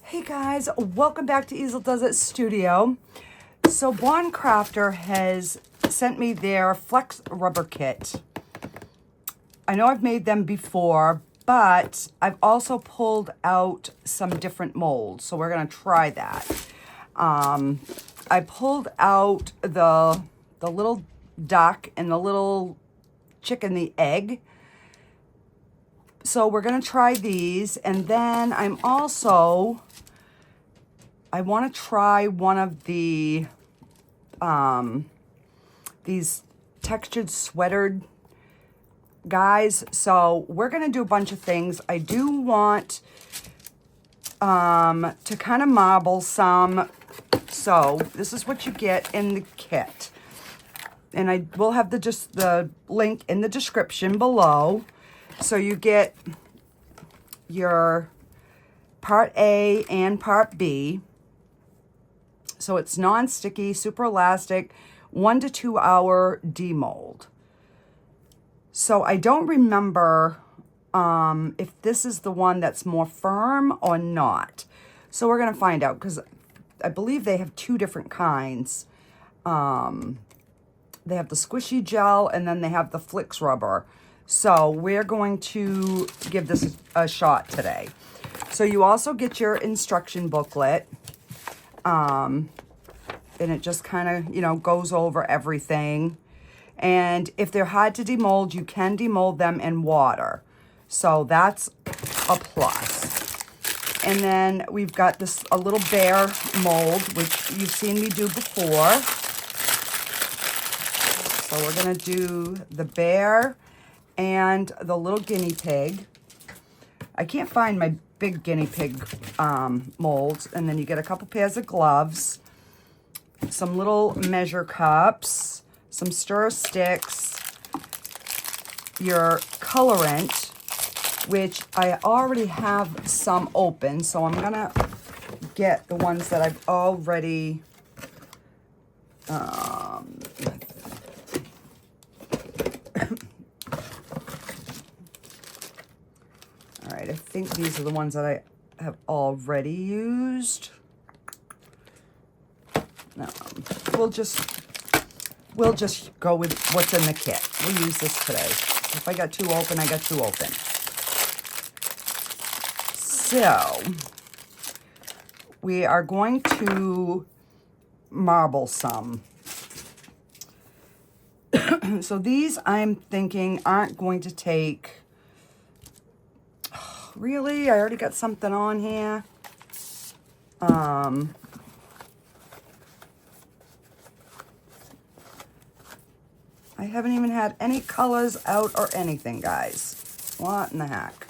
Hey guys, welcome back to Easeldoesitstudio. So Craftor has sent me their Flex rubber kit. I know I've made them before, but I've also pulled out some different molds, so we're gonna try that. I pulled out the little duck and the little chicken, the egg. So we're gonna try these, and then I want to try one of the these textured sweatered guys. So we're gonna do a bunch of things. I do want to kind of marble some. So this is what you get in the kit, and I will have the link in the description below. So you get your part A and part B. So it's non-sticky, super elastic, 1 to 2 hour demold. So I don't remember if this is the one that's more firm or not. So we're gonna find out, because I believe they have two different kinds. They have the squishy gel, and then they have the Flakes rubber. So we're going to give this a shot today. So you also get your instruction booklet. And it just kind of, goes over everything. And if they're hard to demold, you can demold them in water. So that's a plus. And then we've got a little bear mold, which you've seen me do before. So we're gonna do the bear and the little guinea pig. I can't find my big guinea pig molds. And then you get a couple pairs of gloves, some little measure cups, some stir sticks, your colorant, which I already have some open, so I'm gonna get the ones that I've already all right, I think these are the ones that I have already used. No, we'll just go with what's in the kit. We'll use this today. If I got two open, I got two open. So we are going to marble some. So these, I'm thinking, aren't going to take... Really? I already got something on here. I haven't even had any colors out or anything, guys. What in the heck?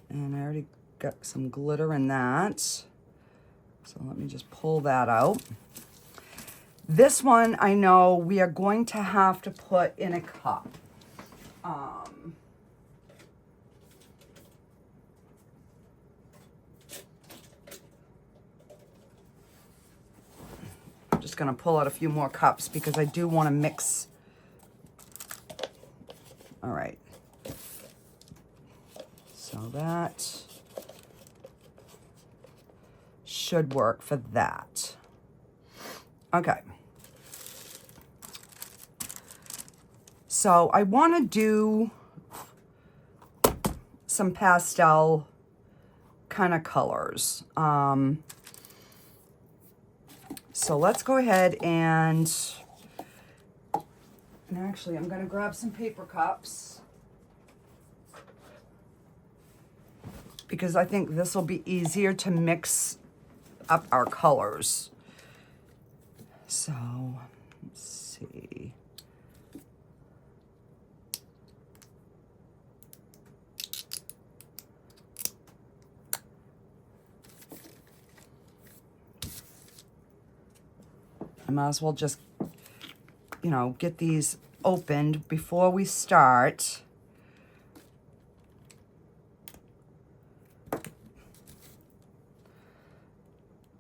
And I already got some glitter in that. So let me just pull that out. This one, I know we are going to have to put in a cup. I'm just going to pull out a few more cups because I do want to mix. All right. So that should work for that. Okay. So I want to do some pastel kind of colors. So let's go ahead and actually I'm going to grab some paper cups because I think this will be easier to mix up our colors. So let's see. I might as well just, get these opened before we start.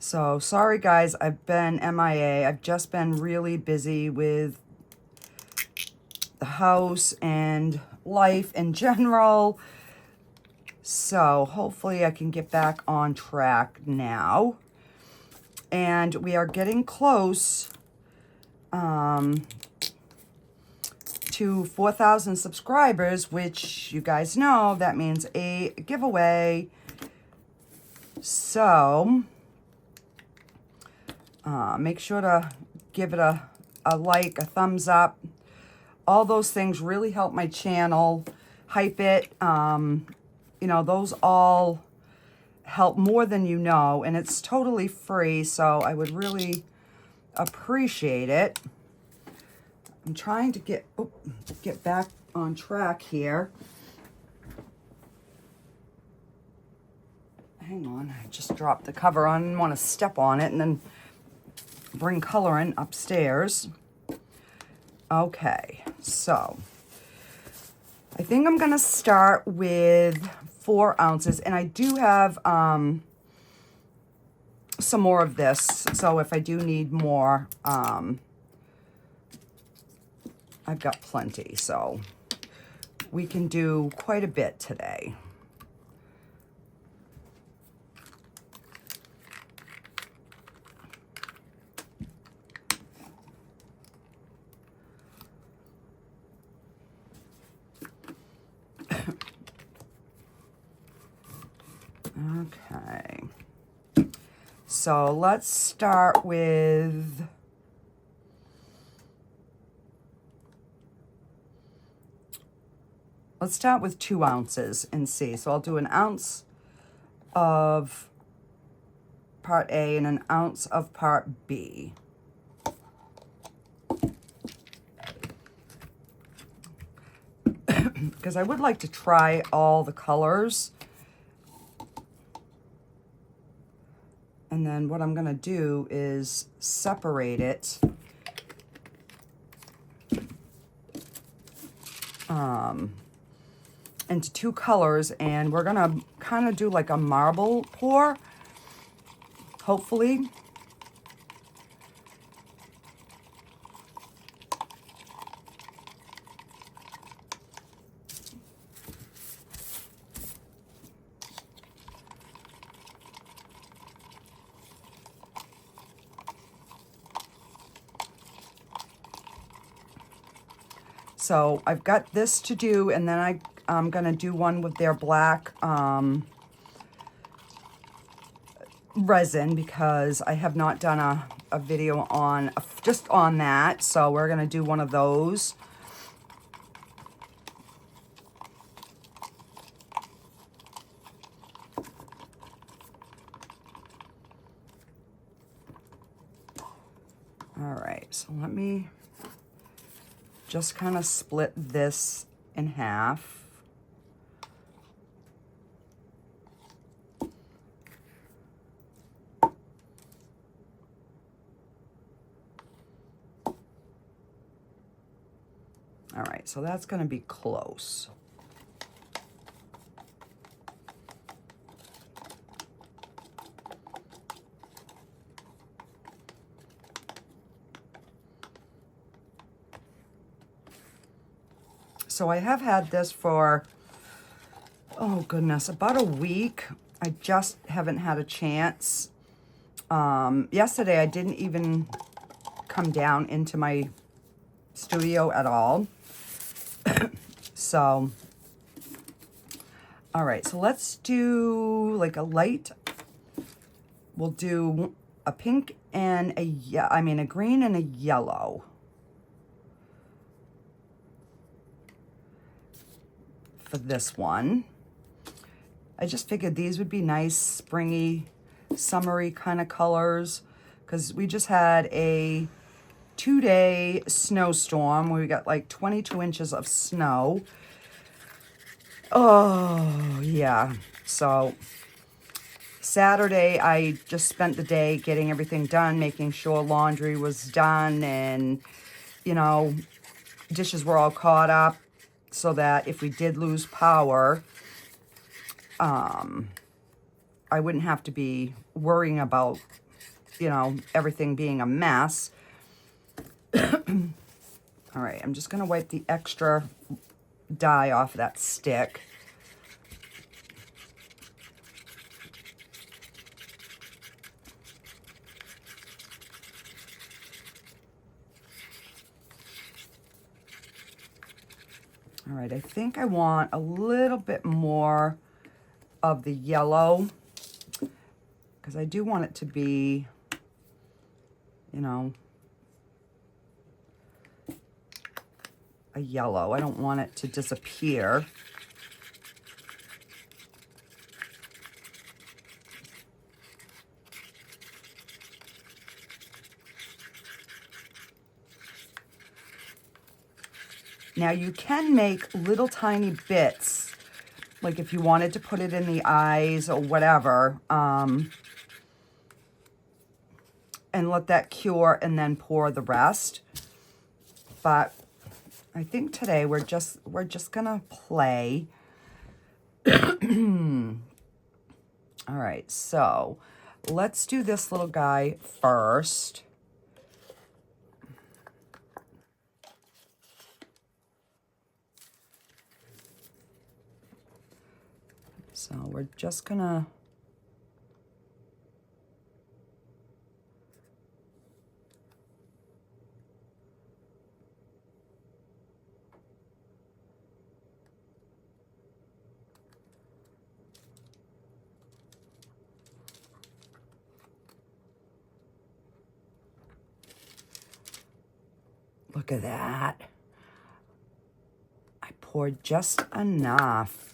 So sorry guys, I've been MIA. I've just been really busy with the house and life in general. So hopefully I can get back on track now. And we are getting close to 4,000 subscribers, which you guys know that means a giveaway. So make sure to give it a like, a thumbs up. All those things really help my channel, hype it. You know, those all help more than you know, and it's totally free, so I would really appreciate it. I'm trying to get back on track here. Hang on, I just dropped the cover on. I didn't want to step on it and then bring color in upstairs. Okay, so I think I'm going to start with 4 ounces, and I do have some more of this, so if I do need more, I've got plenty, so we can do quite a bit today. Okay, so let's start with let's start with 2 ounces and see. So I'll do an ounce of part A and an ounce of part B. Because I would like to try all the colors. And then what I'm going to do is separate it into 2 colors, and we're going to kind of do like a marble pour, hopefully. So I've got this to do, and then I'm going to do one with their black resin, because I have not done a video on just on that. So we're going to do one of those. All right, so let me just kind of split this in half. All right, so that's going to be close. So I have had this for, oh goodness, about a week. I just haven't had a chance. Yesterday I didn't even come down into my studio at all. So, all right, so let's do like a light. We'll do a pink and a green and a yellow. For this one. I just figured these would be nice, springy, summery kind of colors, because we just had a 2-day snowstorm where we got like 22 inches of snow. Oh, yeah. So Saturday, I just spent the day getting everything done, making sure laundry was done, and, you know, dishes were all caught up, so that if we did lose power, I wouldn't have to be worrying about, you know, everything being a mess. All right, I'm just going to wipe the extra dye off that stick. All right, I think I want a little bit more of the yellow because I do want it to be, you know, a yellow. I don't want it to disappear. Now you can make little tiny bits, like if you wanted to put it in the eyes or whatever, and let that cure and then pour the rest. But I think today we're just gonna play. All right, so let's do this little guy first. So we're just gonna look at that. I poured just enough.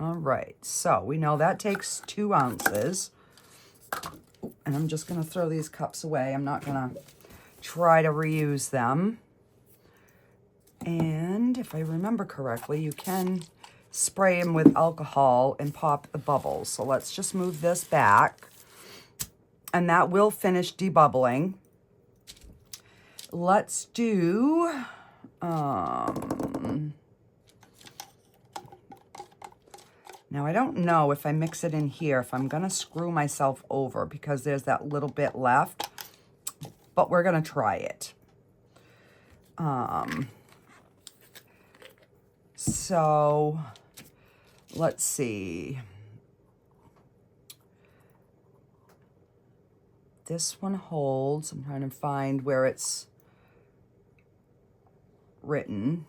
All right, so we know that takes 2 ounces. And I'm just going to throw these cups away. I'm not going to try to reuse them. And if I remember correctly, you can spray them with alcohol and pop the bubbles. So let's just move this back. And that will finish debubbling. Let's do... Now, I don't know if I mix it in here, if I'm going to screw myself over because there's that little bit left, but we're going to try it. So, let's see. This one holds. I'm trying to find where it's written.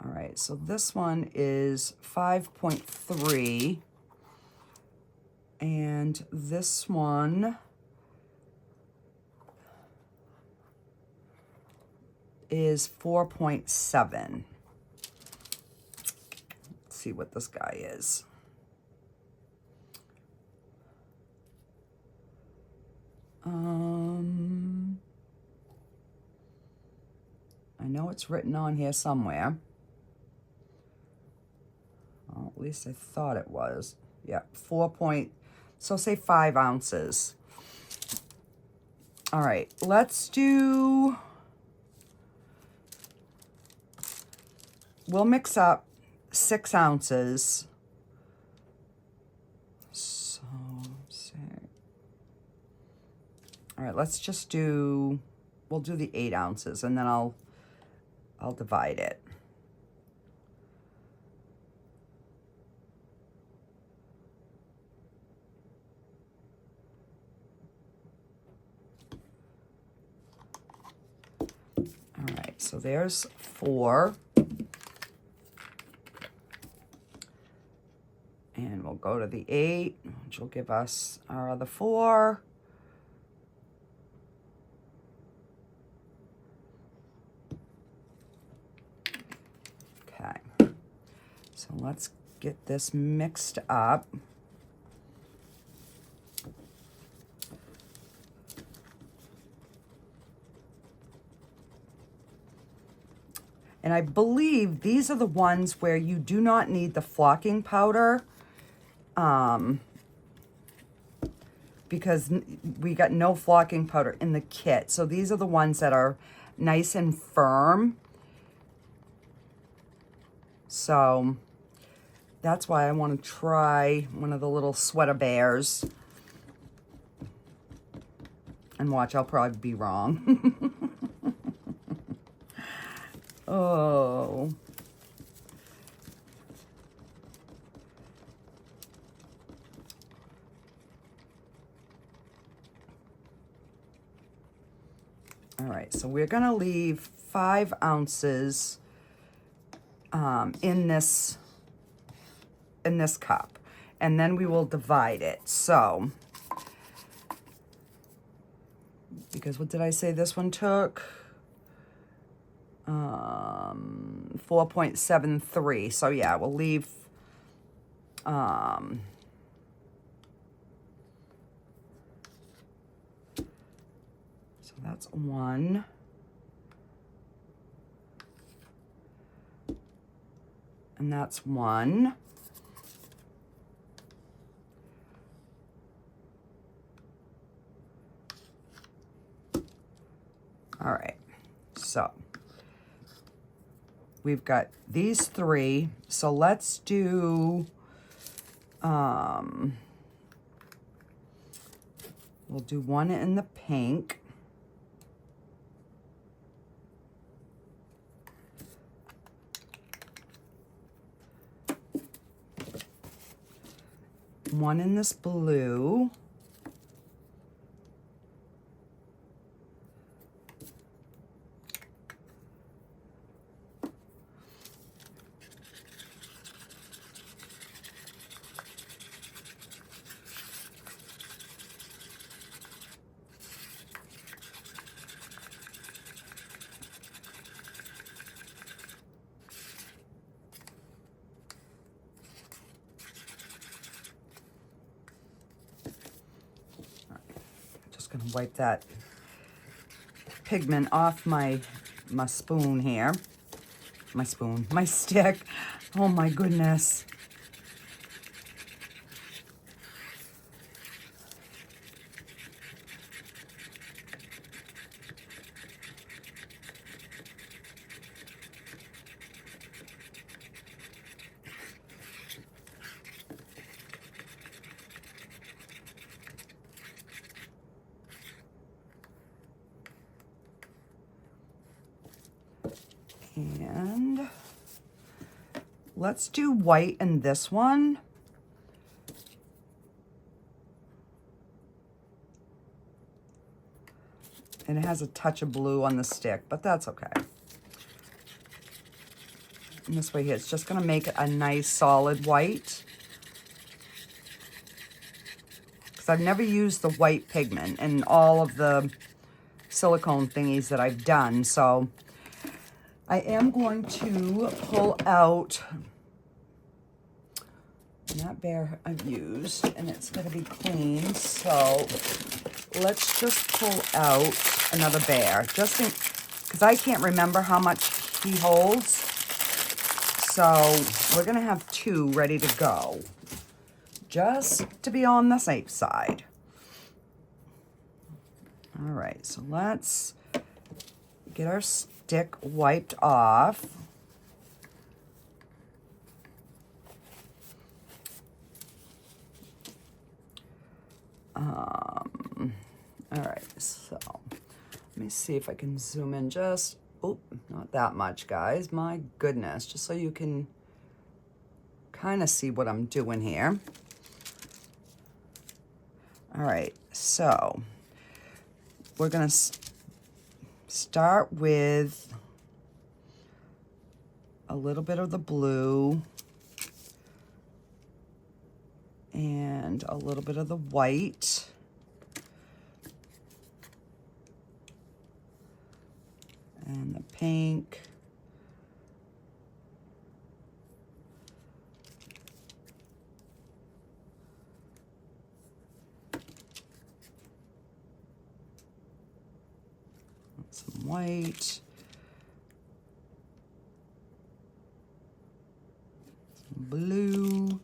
All right, so this one is 5.3, and this one is 4.7. Let's see what this guy is. I know it's written on here somewhere. Well, at least I thought it was. Yeah, so say 5 ounces. All right, let's do, we'll mix up 6 ounces. So, all right, let's just do, we'll do the 8 ounces and then I'll divide it. All right, so there's 4. And we'll go to the 8, which will give us our other 4. Okay, so let's get this mixed up. And I believe these are the ones where you do not need the flocking powder, because we got no flocking powder in the kit. So these are the ones that are nice and firm. So that's why I want to try one of the little sweater bears. And watch, I'll probably be wrong. Oh. All right, so we're gonna leave 5 ounces in this cup, and then we will divide it. So, because what did I say this one took? 4.73. So yeah, we'll leave so that's 1. And that's 1. All right, so we've got these 3. So let's do, we'll do 1 in the pink. One in this blue. Gonna wipe that pigment off my spoon here. My stick. Oh my goodness. And let's do white in this one. And it has a touch of blue on the stick, but that's okay. And this way here, it's just gonna make it a nice solid white. Because I've never used the white pigment in all of the silicone thingies that I've done, so I am going to pull out that bear I've used, and it's going to be clean. So let's just pull out another bear, just because I can't remember how much he holds. So we're going to have 2 ready to go, just to be on the safe side. All right, so let's get our stick wiped off. All right, so let me see if I can zoom in just, oh, not that much, guys. My goodness, just so you can kind of see what I'm doing here. All right, so we're gonna start with a little bit of the blue and a little bit of the white. And the pink. Some white. Some blue.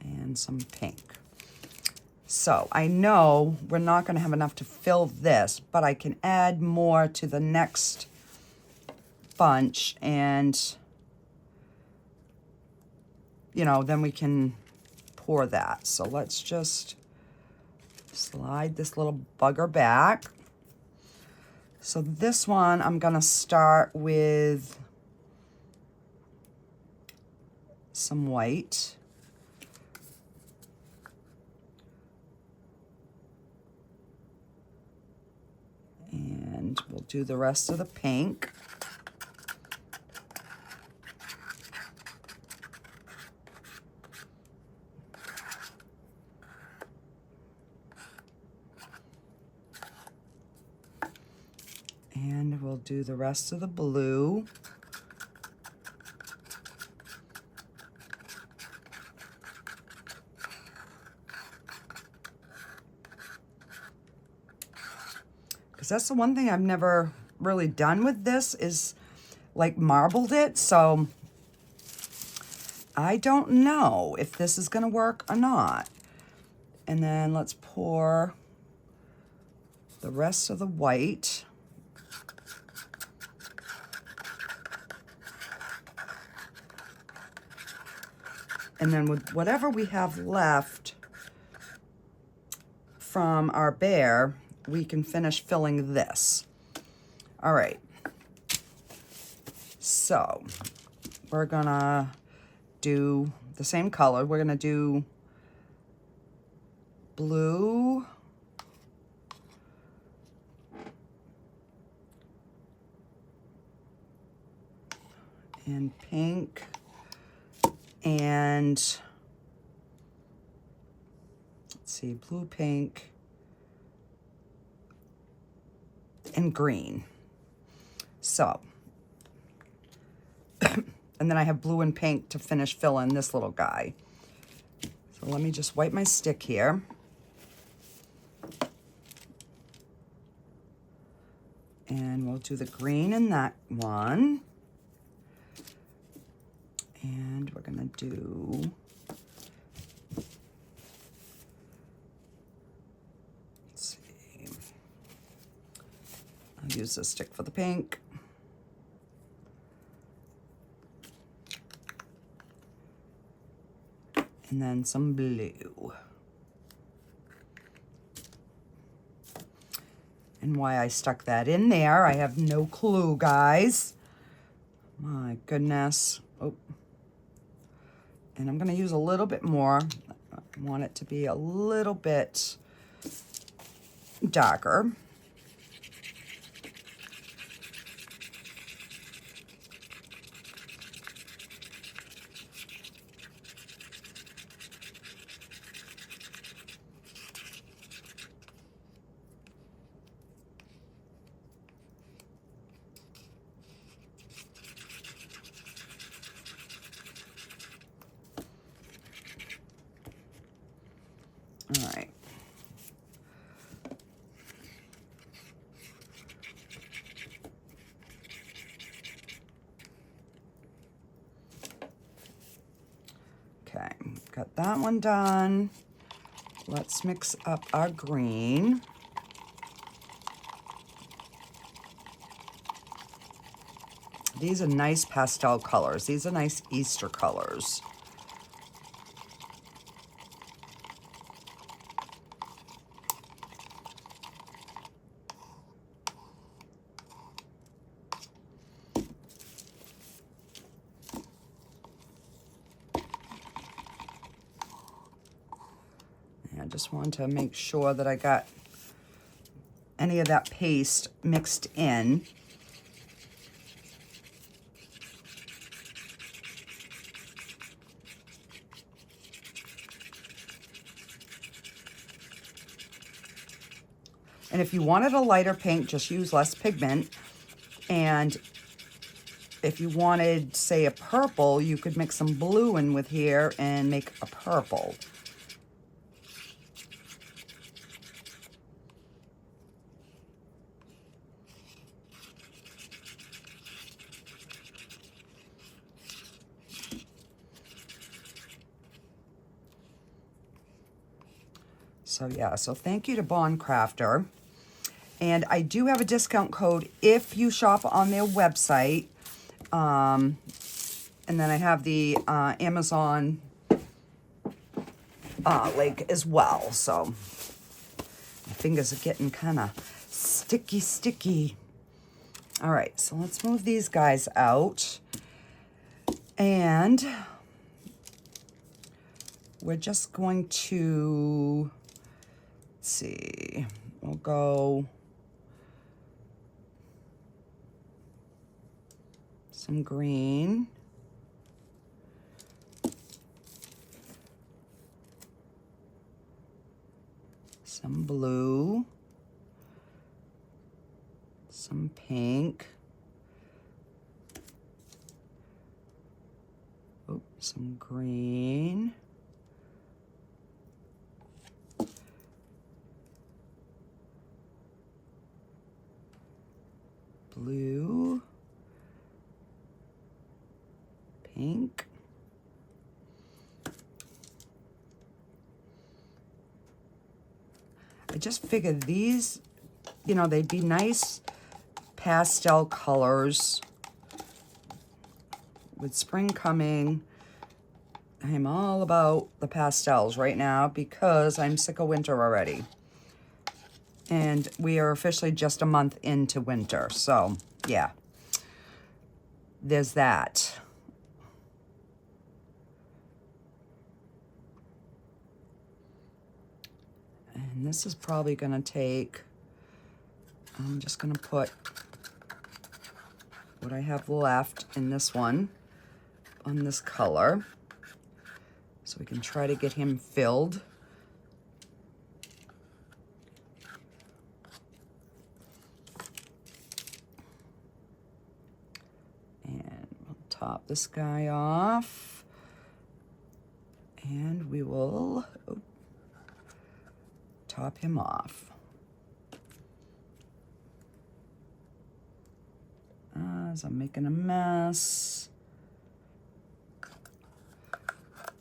And some pink. So I know we're not going to have enough to fill this, but I can add more to the next bunch, and, you know, then we can pour that. So let's just slide this little bugger back. So this one, I'm gonna start with some white. And we'll do the rest of the pink. And we'll do the rest of the blue. Because that's the one thing I've never really done with this is like marbled it. So I don't know if this is going to work or not. And then let's pour the rest of the white. And then with whatever we have left from our bear, we can finish filling this. All right. So we're gonna do the same color. We're gonna do blue, and pink, and let's see, blue, pink, and green. So, and then I have blue and pink to finish filling this little guy. So let me just wipe my stick here. And we'll do the green in that one. And we're gonna do, let's see, I'll use this stick for the pink. And then some blue. And why I stuck that in there, I have no clue, guys. My goodness. Oh. And I'm going to use a little bit more. I want it to be a little bit darker. All right. Okay, got that one done. Let's mix up our green. These are nice pastel colors. These are nice Easter colors. I just want to make sure that I got any of that paste mixed in. And if you wanted a lighter pink, just use less pigment. And if you wanted, say, a purple, you could mix some blue in with here and make a purple. So yeah, so thank you to Bond Craftor. And I do have a discount code if you shop on their website. And then I have the Amazon lake as well. So my fingers are getting kind of sticky. All right, so let's move these guys out. And we're just going to, let's see, we'll go some green. Some blue. Some pink. Oh, some green. Blue. Pink. I just figured these, you know, they'd be nice pastel colors. With spring coming, I'm all about the pastels right now because I'm sick of winter already. And we are officially just a month into winter, so yeah. There's that. And this is probably gonna take, I'm just gonna put what I have left in this one on this color, so we can try to get him filled. And we'll top this guy off, and we will top him off. As I'm making a mess.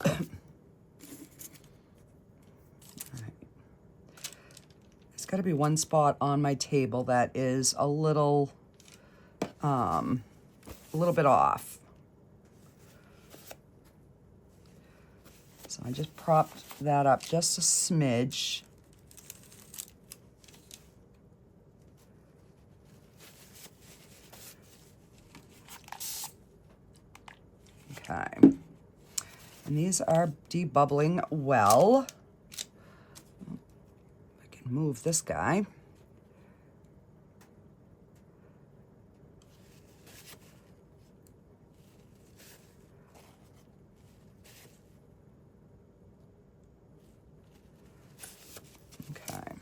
All right. There's got to be one spot on my table that is a little bit off. So I just propped that up just a smidge. Okay, and these are debubbling well. I can move this guy. Okay.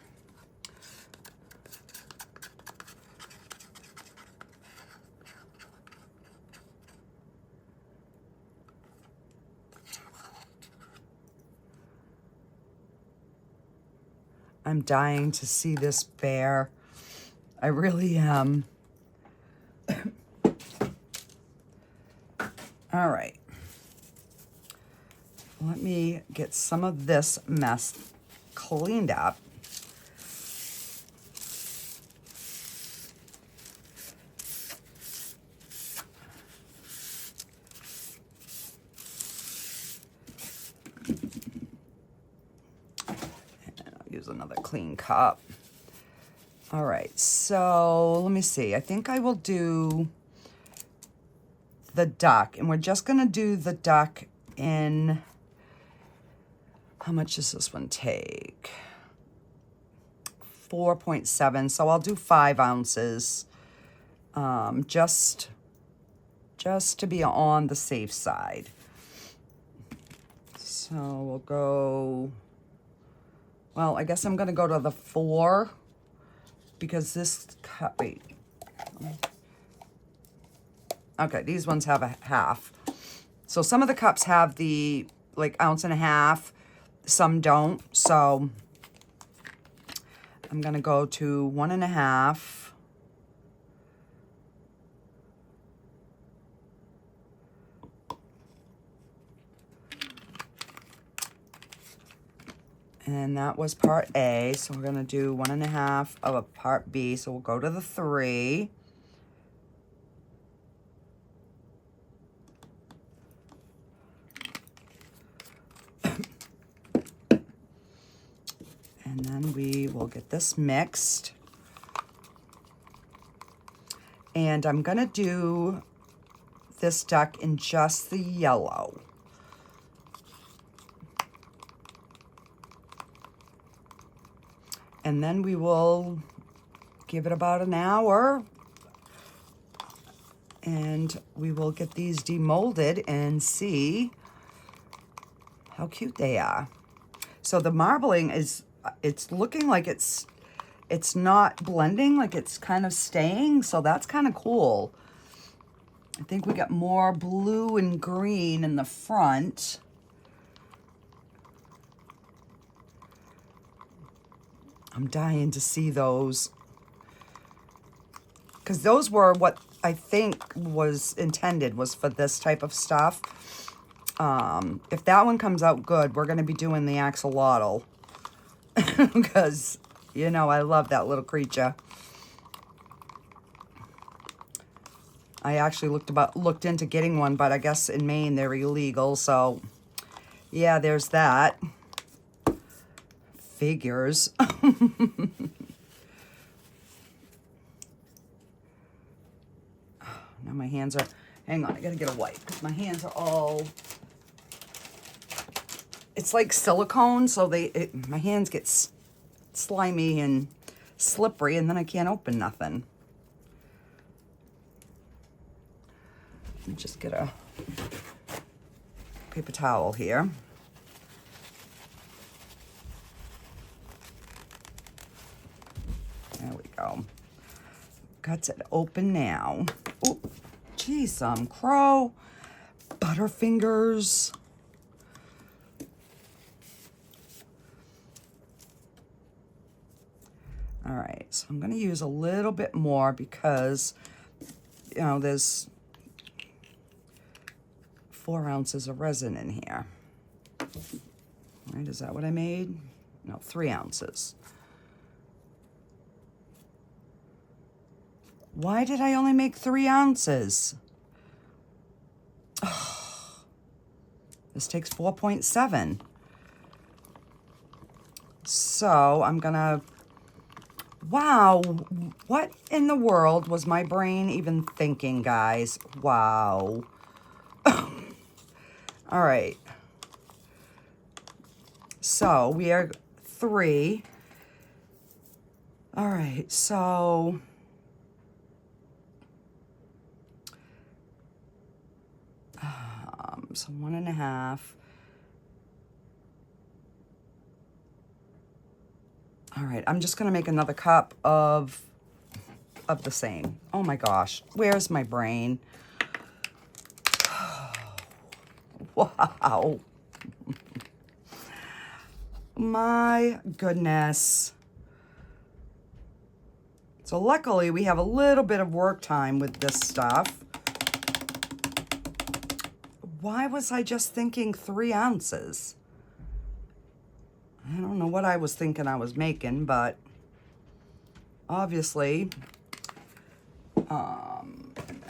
I'm dying to see this bear. I really am. All right. Let me get some of this mess cleaned up. Another clean cup. All right, so let me see. I think I will do the duck, and we're just gonna do the duck in, how much does this one take? 4.7, so I'll do 5 ounces, just to be on the safe side. So we'll go, well, I guess I'm gonna go to the 4 because this cup, wait. Okay, these ones have a half. So some of the cups have the like 1.5 ounces, some don't. So I'm gonna go to 1.5. And that was part A, so we're gonna do 1.5 of a part B, so we'll go to the 3. And then we will get this mixed. And I'm gonna do this duck in just the yellow. And then we will give it about an hour and we will get these demolded and see how cute they are. So the marbling is, it's looking like it's not blending, like it's kind of staying, so that's kind of cool. I think we got more blue and green in the front. I'm dying to see those, because those were what I think was intended, was for this type of stuff. If that one comes out good, we're going to be doing the axolotl, because, you know, I love that little creature. I actually looked into getting one, but I guess in Maine they're illegal, so yeah, there's that. Figures. Now my hands are, hang on, I gotta get a wipe, because my hands are all, it's like silicone, so my hands get slimy and slippery, and then I can't open nothing. Let me just get a paper towel here. There we go. Got it open now. Oh, geez, some crow. Butterfingers. All right, so I'm gonna use a little bit more because, you know, there's 4 ounces of resin in here. Right, is that what I made? No, 3 ounces. Why did I only make 3 ounces? Oh, this takes 4.7. So I'm gonna, wow, what in the world was my brain even thinking, guys? Wow. All right. So we are 3. All right, so so 1.5. All right, I'm just gonna make another cup of the same. Oh my gosh, where's my brain? Wow. My goodness. So luckily we have a little bit of work time with this stuff. Why was I just thinking 3 ounces? I don't know what I was thinking I was making, but obviously,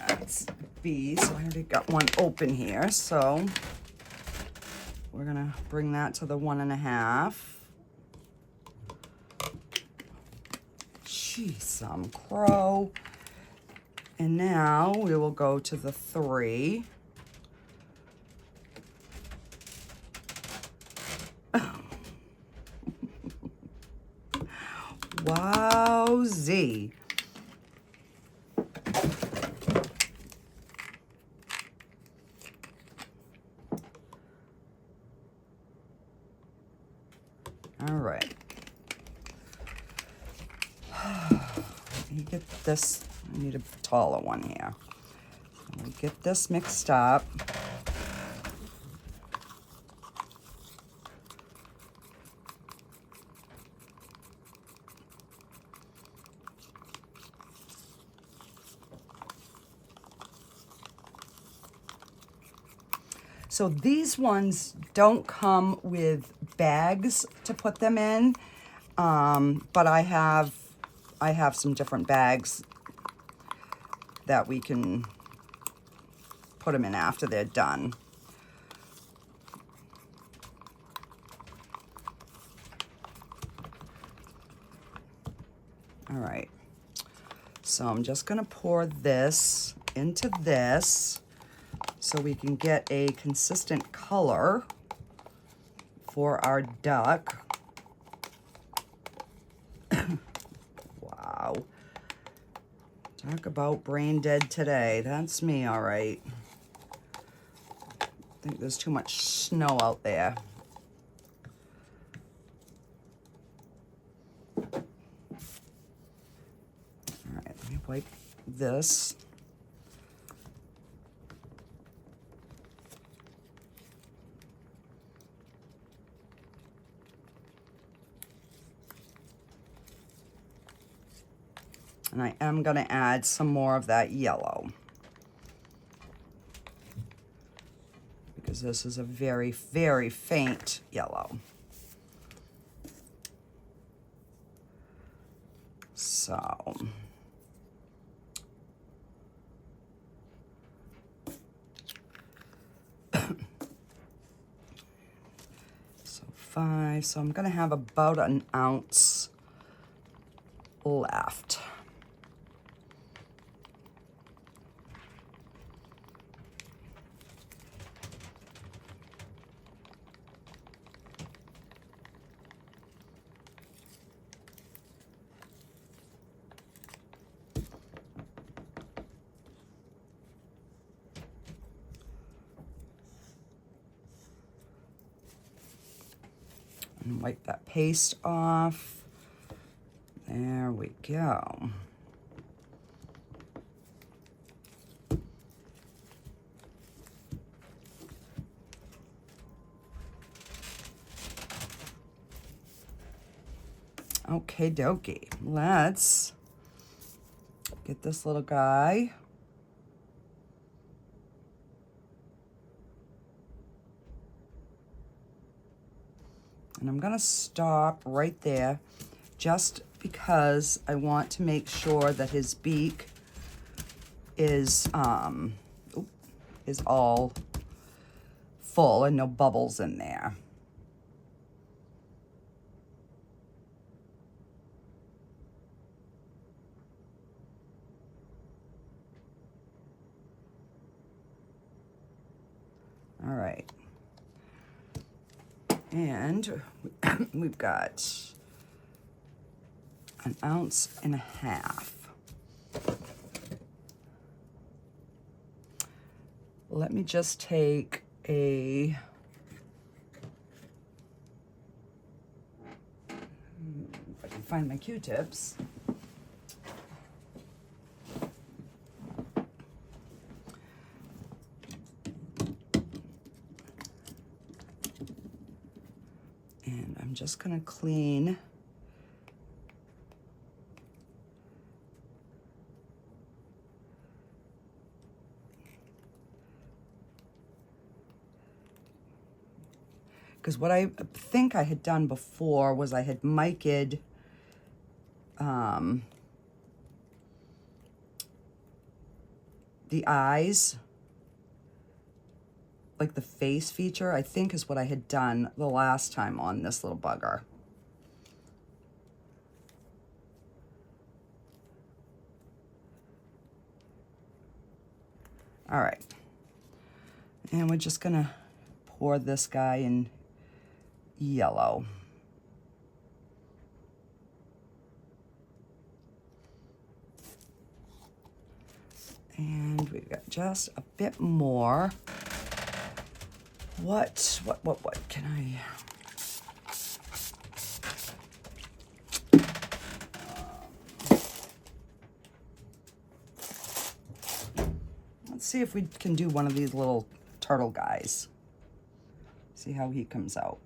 that's B, so I already got one open here, so we're gonna bring that to the 1.5. Jeez, some crow. And now we will go to the 3. Wowzy. All right. Let me get this. I need a taller one here. Let me get this mixed up. So these ones don't come with bags to put them in, but I have some different bags that we can put them in after they're done. All right, so I'm just gonna pour this into this so we can get a consistent color for our duck. Wow. Talk about brain dead today. That's me, all right. I think there's too much snow out there. All right, let me wipe this. And I am going to add some more of that yellow, because this is a very, very faint yellow. So, so 5. So I'm going to have about an ounce left. And wipe that paste off. There we go. Okay, dokie. Let's get this little guy. And I'm gonna stop right there just because I want to make sure that his beak is all full and no bubbles in there. All right. And we've got 1.5 ounces. Let me just take a, if I can find my Q-tips. And I'm just gonna clean because what I think I had done before was I had mic'd the eyes, like the face feature, I think is what I had done the last time on this little bugger. All right, and we're just gonna pour this guy in yellow. And we've got just a bit more. What can I? Let's see if we can do one of these little turtle guys. See how he comes out.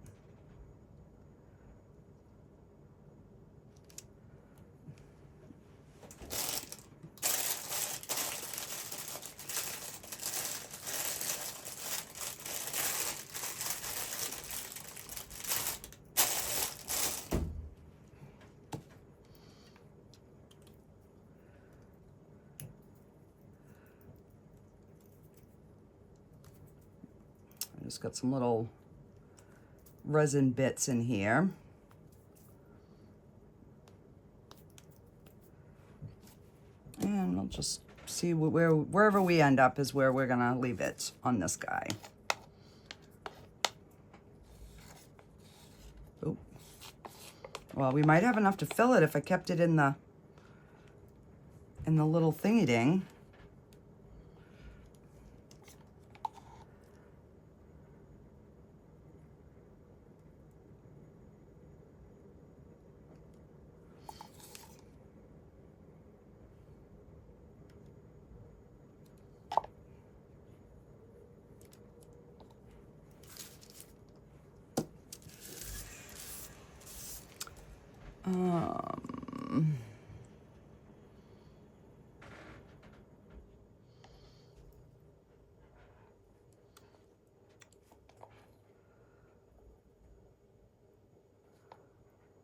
Just got some little resin bits in here. And we'll just see wherever we end up is where we're gonna leave it on this guy. Oop. Well, we might have enough to fill it if I kept it in the little thingy ding.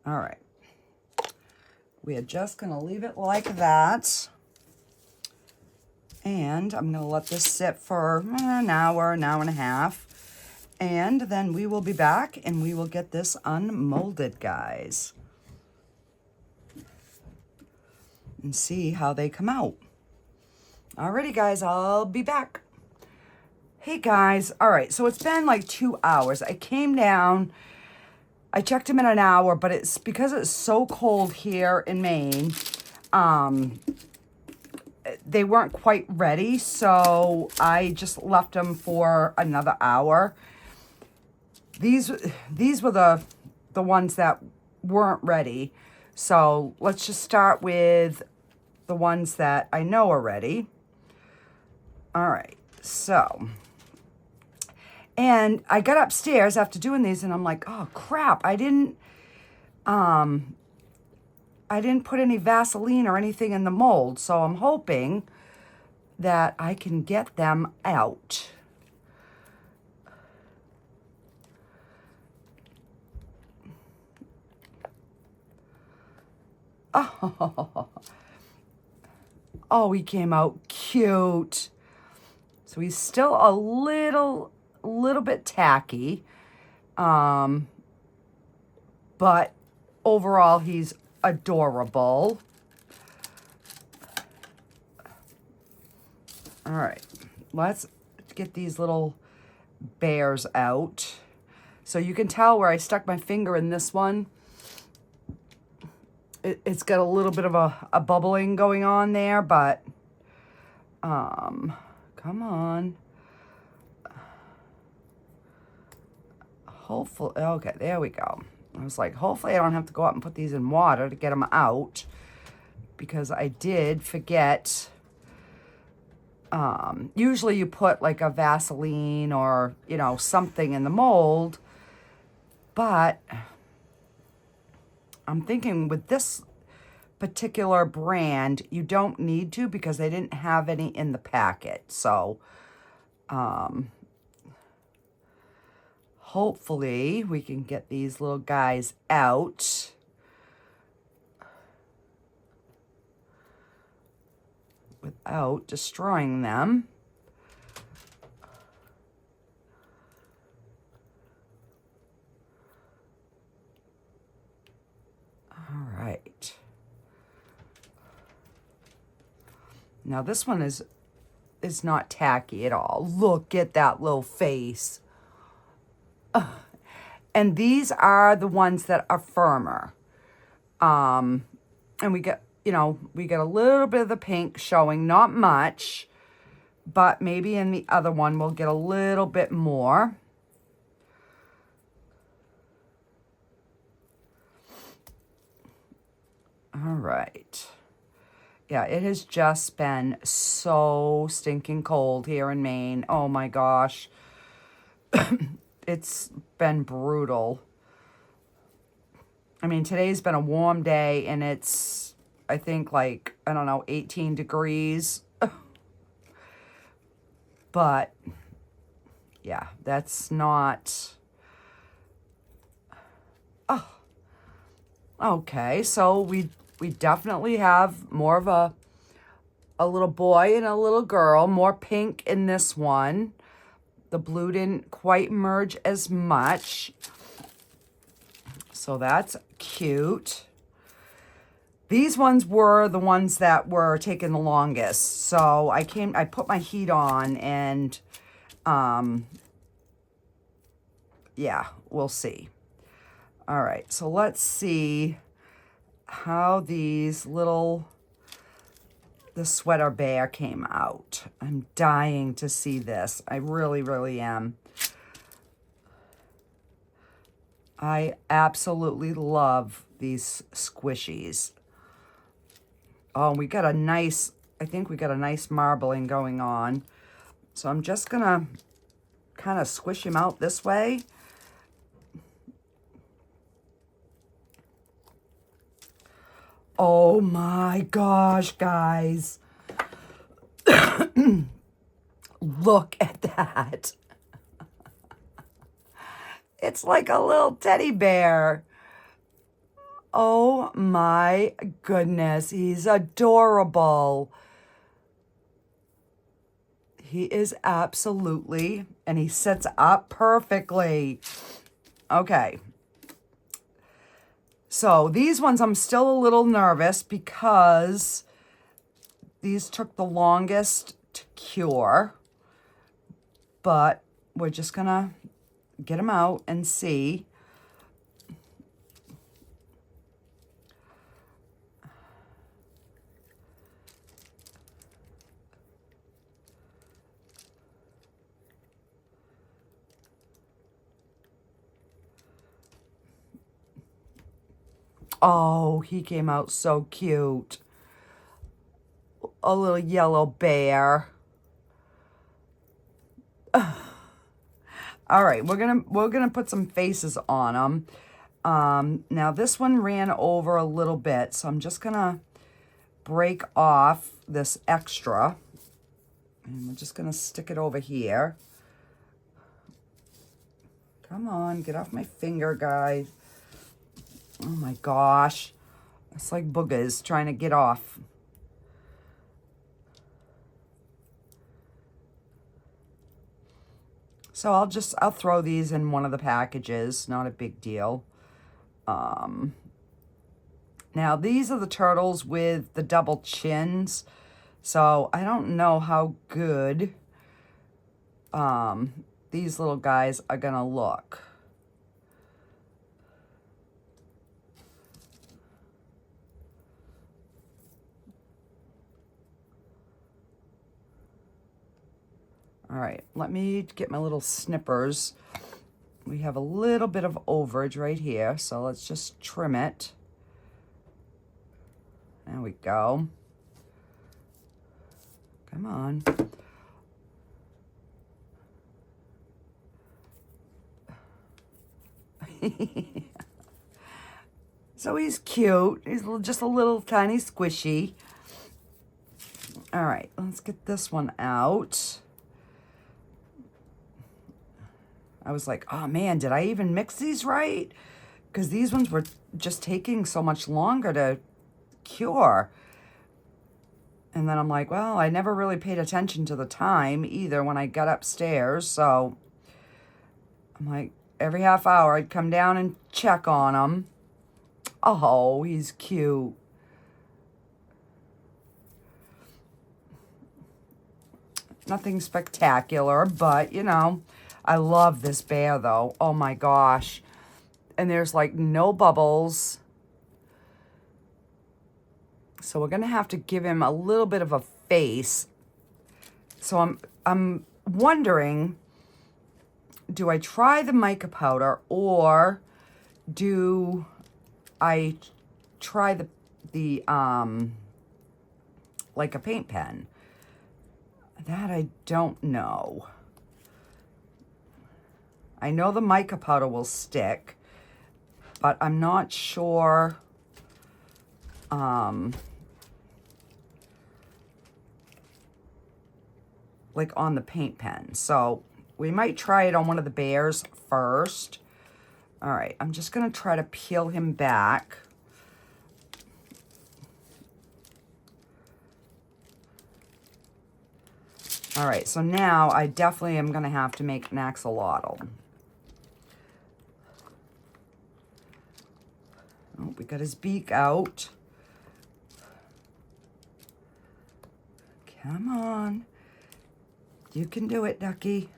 All right. We are just going to leave it like that. And I'm going to let this sit for an hour and a half. And then we will be back and we will get this unmolded, guys. And see how they come out. Alrighty, guys, I'll be back. Hey, guys. All right, so it's been like 2 hours. I came down. I checked them in an hour, but it's because it's so cold here in Maine. They weren't quite ready, so I just left them for another hour. These were the ones that weren't ready. So let's just start with the ones that I know are ready. All right, so. And I got upstairs after doing these and I'm like, oh crap, I didn't put any Vaseline or anything in the mold. So I'm hoping that I can get them out. Oh, he came out cute. So he's still a little bit tacky, but overall he's adorable. All right, let's get these little bears out. So you can tell where I stuck my finger in this one. It's got a little bit of a bubbling going on there, but come on. Hopefully, okay, there we go. I was like, hopefully I don't have to go up and put these in water to get them out, because I did forget. Usually you put like a Vaseline or, you know, something in the mold, but I'm thinking with this particular brand, you don't need to because they didn't have any in the packet. So, hopefully we can get these little guys out. Without destroying them. All right. Now this one is not tacky at all. Look at that little face. And these are the ones that are firmer. And we get, you know, we get a little bit of the pink showing, not much, but maybe in the other one we'll get a little bit more. All right. Yeah, it has just been so stinking cold here in Maine. Oh my gosh. It's been brutal. I mean, today's been a warm day and it's, I think, like, I don't know, 18 degrees. But, yeah, that's not... Oh. Okay, so we definitely have more of a little boy and a little girl. More pink in this one. The blue didn't quite merge as much. So that's cute. These ones were the ones that were taking the longest. So I put my heat on and, yeah, we'll see. All right, so let's see how these little, the sweater bear came out. I'm dying to see this. I really, really am. I absolutely love these squishies. Oh, we got a nice, I think we got a nice marbling going on. So I'm just gonna kind of squish him out this way. Oh my gosh, guys. Look at that. It's like a little teddy bear. Oh my goodness, he's adorable. He is absolutely, and he sits up perfectly. Okay. So these ones I'm still a little nervous because these took the longest to cure. But we're just gonna get them out and see. Oh, he came out so cute. A little yellow bear. All right, we're gonna put some faces on them. Now this one ran over a little bit, so I'm just gonna break off this extra, and we're just gonna stick it over here. Come on, get off my finger, guys. Oh my gosh, it's like boogers trying to get off. So I'll throw these in one of the packages, not a big deal. Now these are the turtles with the double chins. So I don't know how good these little guys are gonna look. All right, let me get my little snippers. We have a little bit of overage right here, so let's just trim it. There we go. Come on. So he's cute. He's just a little tiny squishy. All right, let's get this one out. I was like, oh man, did I even mix these right? Because these ones were just taking so much longer to cure. And then I'm like, well, I never really paid attention to the time either when I got upstairs. So I'm like, every half hour I'd come down and check on him. Oh, he's cute. Nothing spectacular, but you know, I love this bear though. Oh my gosh. And there's like no bubbles. So we're gonna have to give him a little bit of a face. So I'm wondering, do I try the mica powder or do I try the like a paint pen? That I don't know. I know the mica powder will stick, but I'm not sure like on the paint pen. So we might try it on one of the bears first. All right, I'm just gonna try to peel him back. All right, so now I definitely am gonna have to make an axolotl. Oh, we got his beak out. Come on. You can do it, Ducky.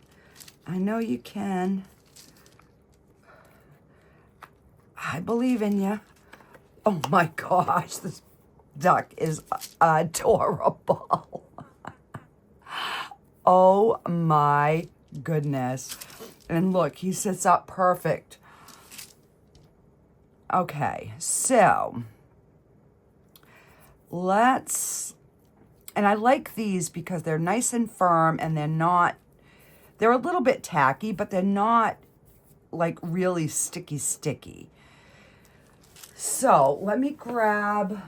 I know you can. I believe in you. Oh my gosh, this duck is adorable. Oh my goodness. And look, he sits up perfect. Okay, so and I like these because they're nice and firm and they're a little bit tacky, but they're not like really sticky. So let me grab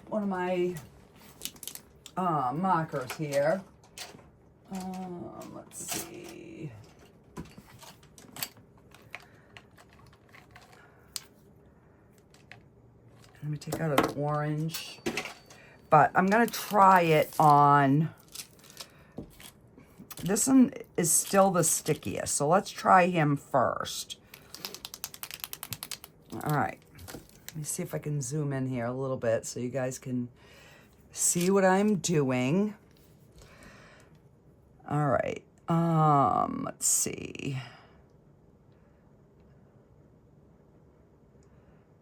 one of my markers here. Let's see. Let me take out an orange. But I'm going to try it on. This one is still the stickiest. So let's try him first. All right. Let me see if I can zoom in here a little bit so you guys can see what I'm doing. All right. Let's see.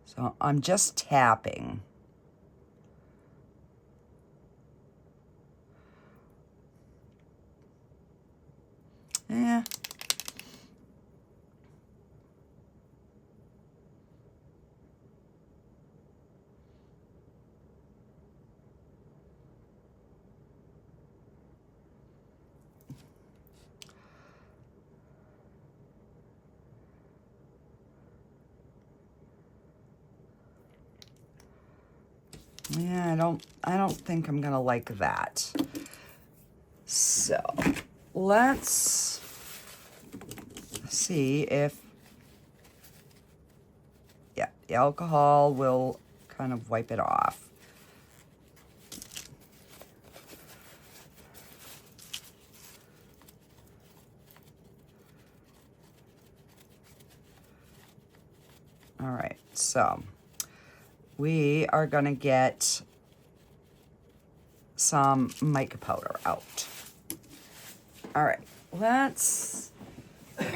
So I'm just tapping. Yeah. Yeah, I don't think I'm gonna like that. So let's see if, yeah, the alcohol will kind of wipe it off. All right, so we are gonna get some mica powder out. All right, let's all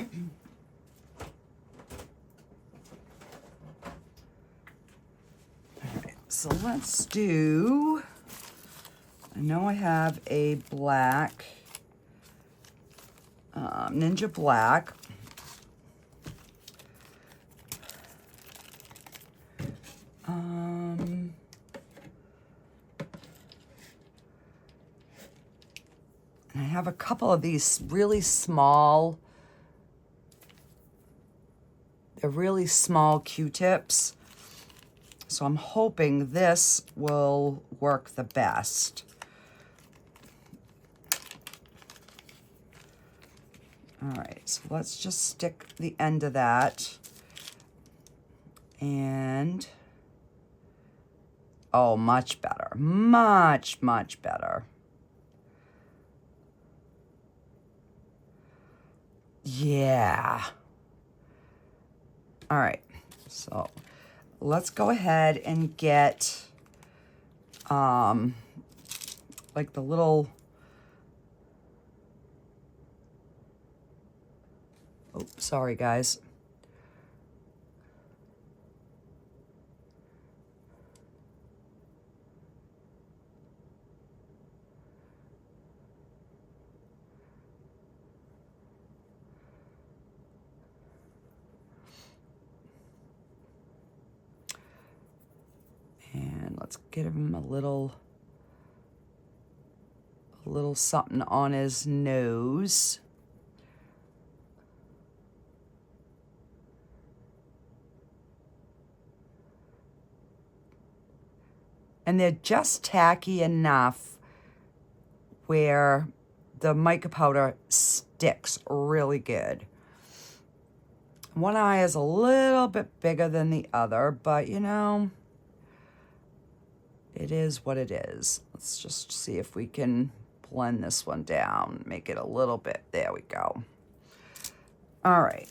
right, so let's do, I know I have a black, Ninja Black. And I have a couple of these really small, they're really small Q-tips. So I'm hoping this will work the best. All right, so let's just stick the end of that. And, oh, much better. Much, much better. Yeah. All right, so let's go ahead and get like the little, oh, sorry guys. And let's get him a little something on his nose. And they're just tacky enough where the mica powder sticks really good. One eye is a little bit bigger than the other, but you know, it is what it is. Let's just see if we can blend this one down, make it a little bit, there we go. All right.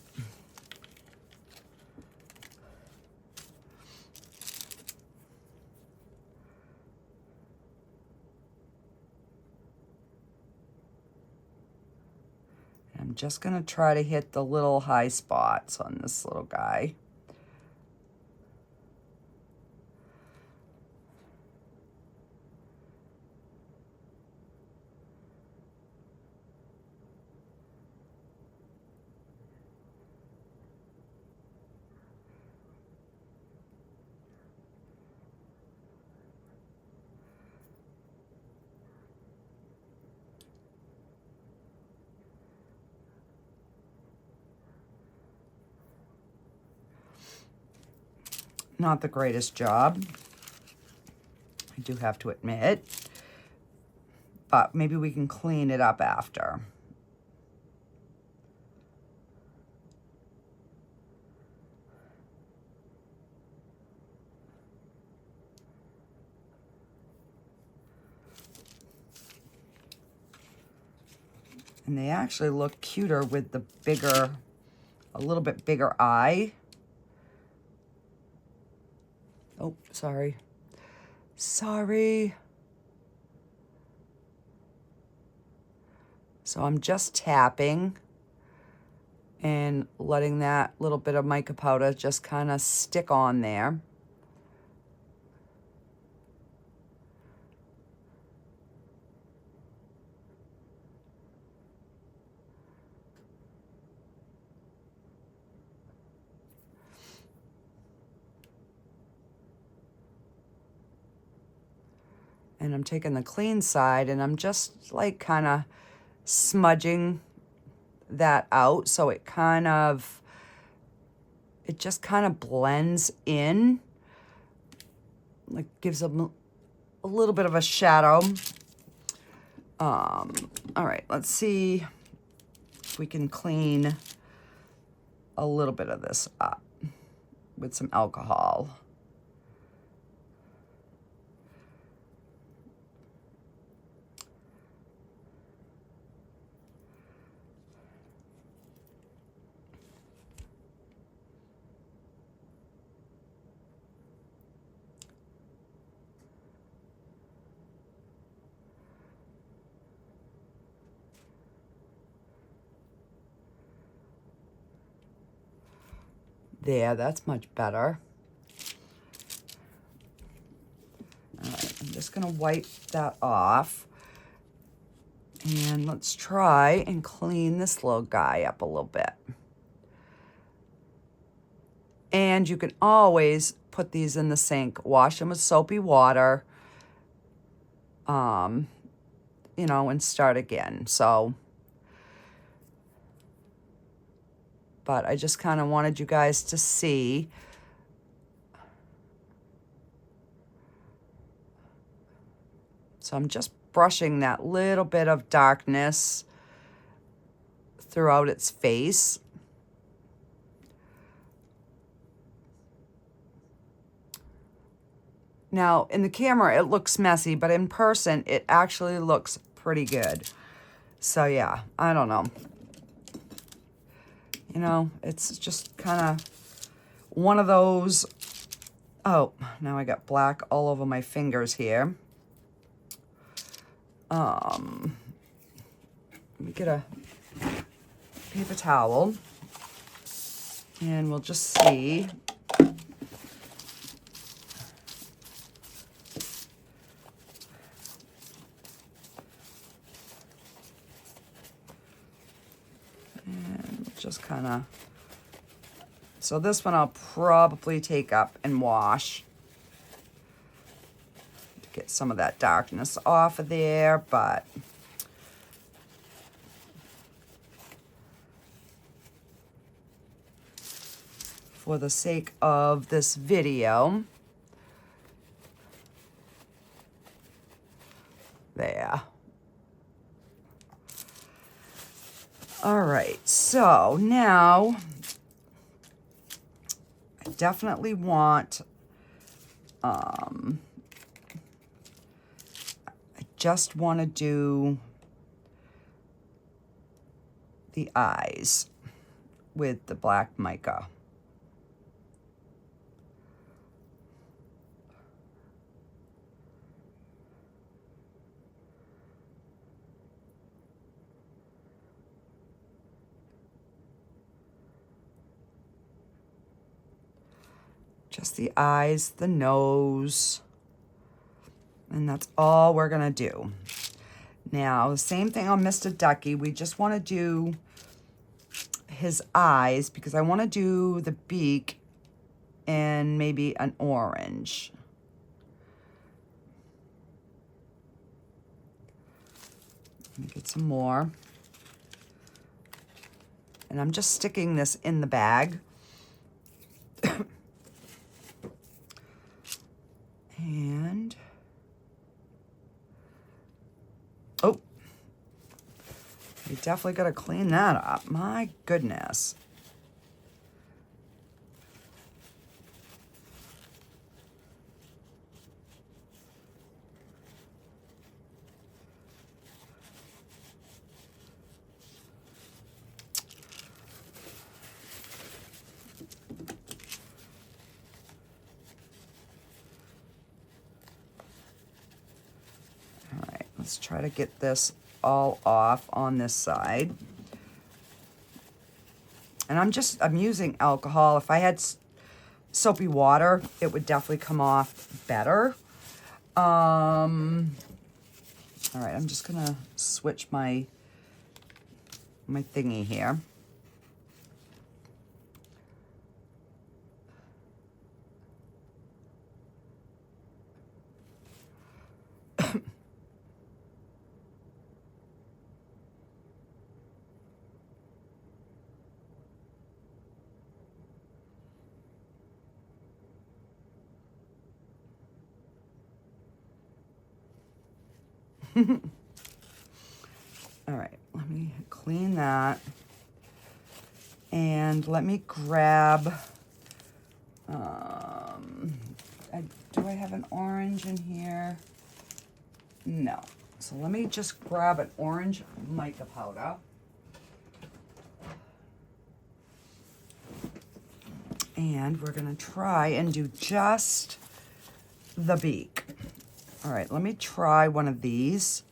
I'm just going to try to hit the little high spots on this little guy. Not the greatest job, I do have to admit, but maybe we can clean it up after. And they actually look cuter with the bigger, a little bit bigger eye. Oh, sorry. Sorry. So I'm just tapping and letting that little bit of mica powder just kind of stick on there. And I'm taking the clean side and I'm just like kind of smudging that out so it just kind of blends in, like gives them a little bit of a shadow. All right, let's see if we can clean a little bit of this up with some alcohol. There, that's much better. All right, I'm just gonna wipe that off. And let's try and clean this little guy up a little bit. And you can always put these in the sink, wash them with soapy water, you know, and start again. So, but I just kind of wanted you guys to see. So I'm just brushing that little bit of darkness throughout its face. Now, in the camera, it looks messy, but in person, it actually looks pretty good. So yeah, I don't know. You know, it's just kind of one of those. Oh, now I got black all over my fingers here. Let me get a paper towel and we'll just see. And just kind of, so this one I'll probably take up and wash to get some of that darkness off of there, but for the sake of this video, there. All right, so now I definitely want, I just want to do the eyes with the black mica. Just the eyes, the nose, and that's all we're gonna do. Now, the same thing on Mr. Ducky. We just wanna do his eyes because I wanna do the beak in maybe an orange. Let me get some more. And I'm just sticking this in the bag. And, oh, we definitely got to clean that up. My goodness. Let's try to get this all off on this side. And I'm using alcohol. If I had soapy water, it would definitely come off better. All right, I'm just gonna switch my thingy here. All right, let me clean that. And let me grab, do I have an orange in here? No. So let me just grab an orange mica powder. And we're gonna try and do just the beak. All right, let me try one of these.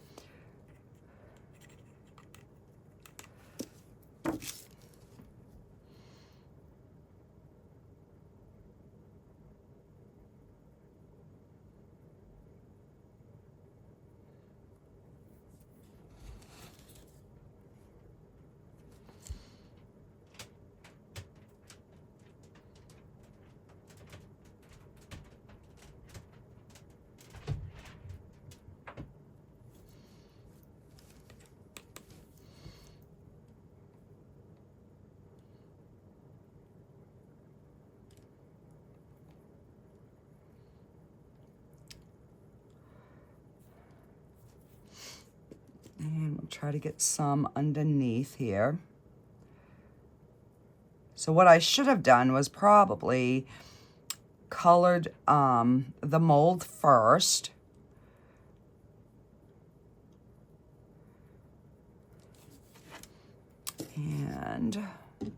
And we'll try to get some underneath here. So what I should have done was probably colored the mold first. And we'll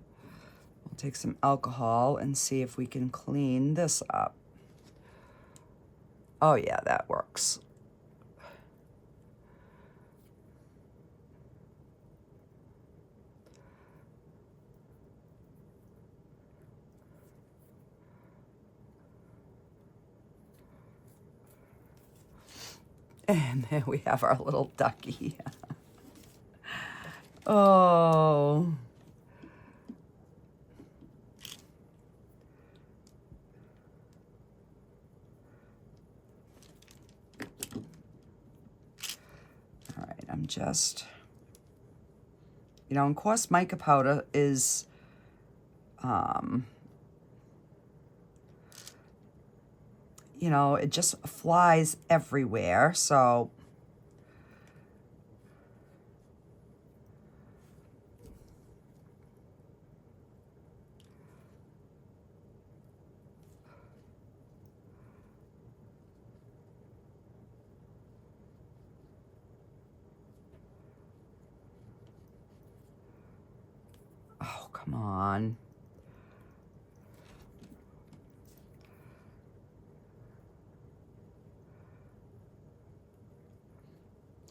take some alcohol and see if we can clean this up. Oh yeah, that works. And there we have our little ducky. Oh. All right, I'm just, you know, and coarse mica powder is, you know, it just flies everywhere, so oh, come on.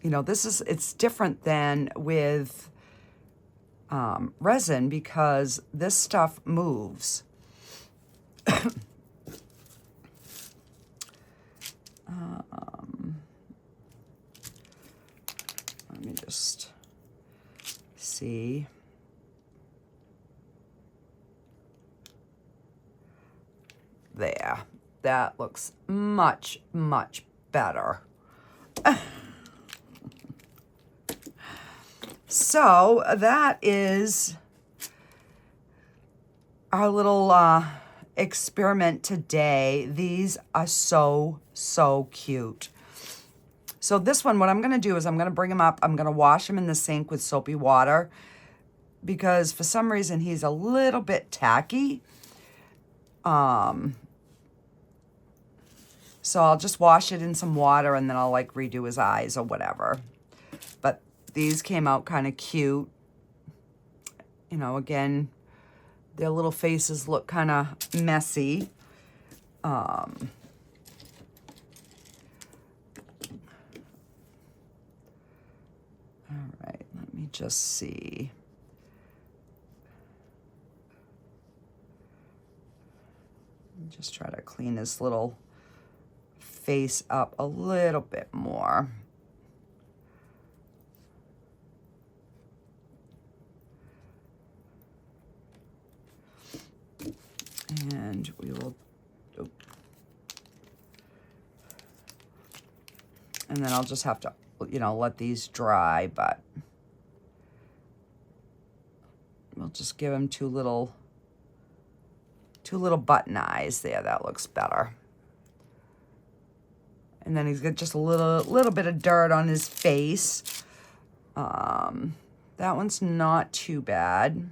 You know, it's different than with resin because this stuff moves. Let me just see. There. That looks much, much better. So that is our little experiment today. These are so, so cute. So this one, what I'm going to do is I'm going to bring him up. I'm going to wash him in the sink with soapy water because for some reason he's a little bit tacky. So I'll just wash it in some water and then I'll like redo his eyes or whatever. But these came out kind of cute. You know, again, their little faces look kind of messy. All right, let me just see. Just try to clean this little face up a little bit more. And we will, and then I'll just have to, you know, let these dry, but we'll just give him two little button eyes there. That looks better. And then he's got just a little bit of dirt on his face. That one's not too bad.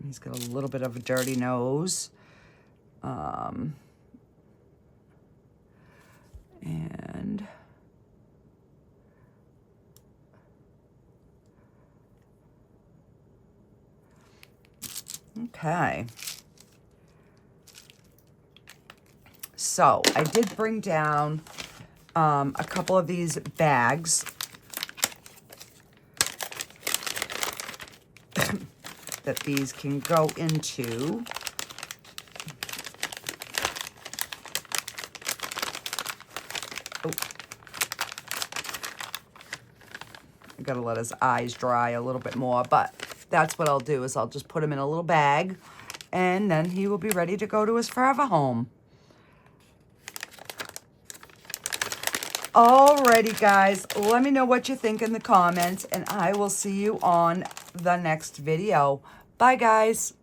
He's got a little bit of a dirty nose. And okay. So I did bring down a couple of these bags that these can go into. Oh. I gotta let his eyes dry a little bit more, but that's what I'll do is I'll just put him in a little bag and then he will be ready to go to his forever home. Alrighty, guys, let me know what you think in the comments, and I will see you on the next video. Bye, guys.